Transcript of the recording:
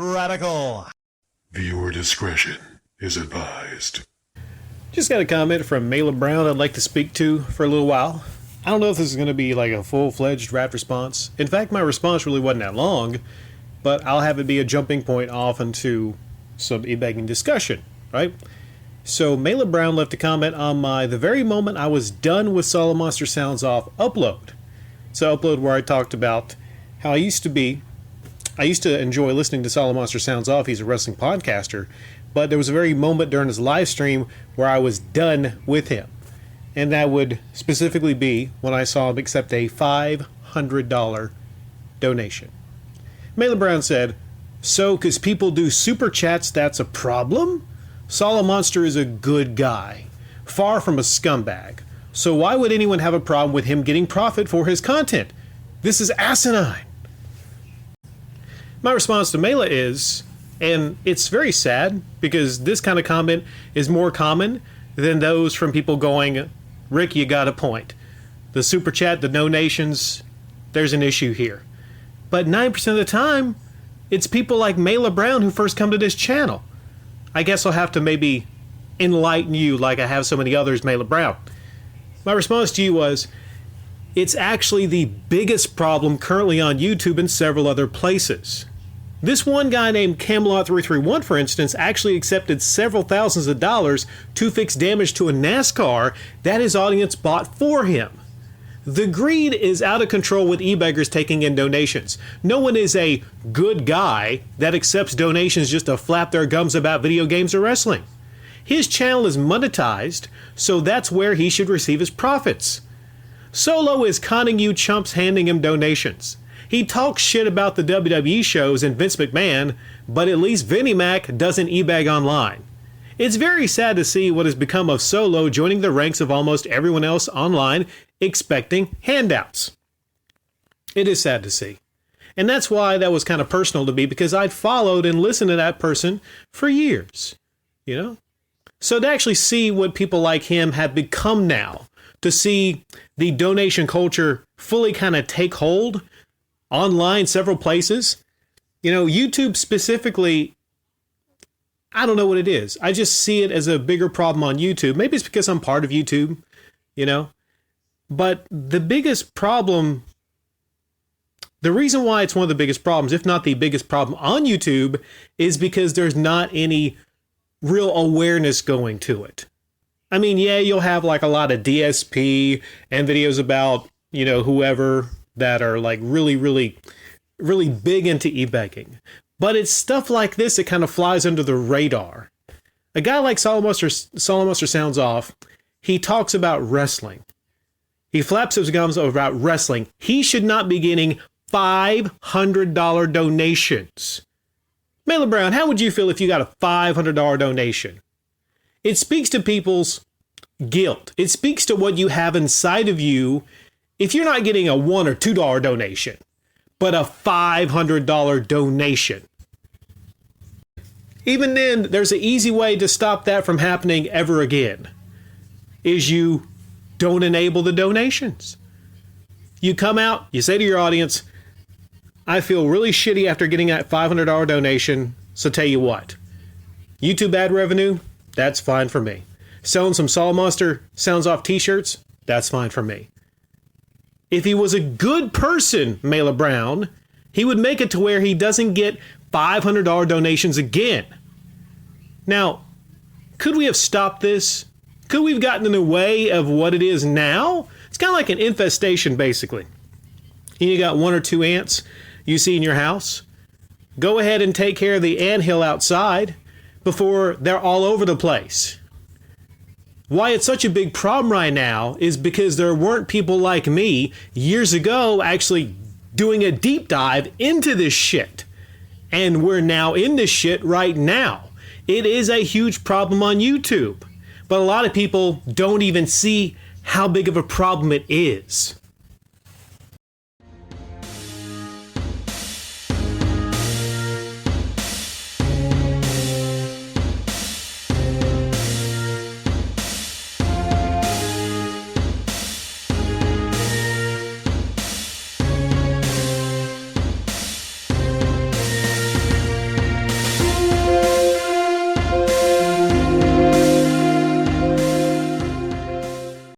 Radical. Viewer discretion is advised. Just got a comment from Mayla Brown I'd like to speak to for a little while. I don't know if this is going to be like a full-fledged draft response. In fact, my response really wasn't that long, but I'll have it be a jumping point off into some e-begging discussion, right? So Mayla Brown left a comment on the very moment I was done with Solid Monster Sounds Off upload. So upload where I talked about how I used to enjoy listening to Solid Monster Sounds Off. He's a wrestling podcaster. But there was a very moment during his live stream where I was done with him. And that would specifically be when I saw him accept a $500 donation. Mayla Brown said, "So, because people do super chats, that's a problem? Solid Monster is a good guy, far from a scumbag. So why would anyone have a problem with him getting profit for his content? This is asinine." My response to Mayla is, and it's very sad because this kind of comment is more common than those from people going, "Rick, you got a point. The super chat, the donations, there's an issue here." But 9% of the time, it's people like Mayla Brown who first come to this channel. I guess I'll have to maybe enlighten you like I have so many others, Mayla Brown. My response to you was, it's actually the biggest problem currently on YouTube and several other places. This one guy named Camelot331, for instance, actually accepted several thousands of dollars to fix damage to a NASCAR that his audience bought for him. The greed is out of control with e-beggars taking in donations. No one is a good guy that accepts donations just to flap their gums about video games or wrestling. His channel is monetized, so that's where he should receive his profits. Solo is conning you chumps handing him donations. He talks shit about the WWE shows and Vince McMahon, but at least Vinnie Mac doesn't e-bag online. It's very sad to see what has become of Solo joining the ranks of almost everyone else online expecting handouts. It is sad to see. And that's why that was kind of personal to me, because I'd followed and listened to that person for years, you know? So to actually see what people like him have become now, to see the donation culture fully kind of take hold online several places, you know, YouTube specifically, I don't know what it is. I just see it as a bigger problem on YouTube. Maybe it's because I'm part of YouTube, you know, but the biggest problem, the reason why it's one of the biggest problems, if not the biggest problem on YouTube, is because there's not any real awareness going to it. I mean, yeah, you'll have like a lot of DSP and videos about, you know, whoever that are like really big into e-begging. But it's stuff like this that kind of flies under the radar. A guy like Solid Monster Sounds Off, he talks about wrestling. He flaps his gums about wrestling. He should not be getting $500 donations. Mayla Brown, how would you feel if you got a $500 donation? It speaks to people's guilt. It speaks to what you have inside of you if you're not getting a $1 or $2 donation, but a $500 donation. Even then, there's an easy way to stop that from happening ever again, is you don't enable the donations. You come out, you say to your audience, "I feel really shitty after getting that $500 donation, so tell you what, YouTube ad revenue, that's fine for me. Selling some Solid Monster Sounds Off t-shirts, that's fine for me." If he was a good person, Mayla Brown, he would make it to where he doesn't get $500 donations again. Now, could we have stopped this? Could we have gotten in the way of what it is now? It's kind of like an infestation, basically. You got 1 or 2 ants you see in your house. Go ahead and take care of the anthill outside before they're all over the place. Why it's such a big problem right now is because there weren't people like me years ago actually doing a deep dive into this shit. And we're now in this shit right now. It is a huge problem on YouTube. But a lot of people don't even see how big of a problem it is.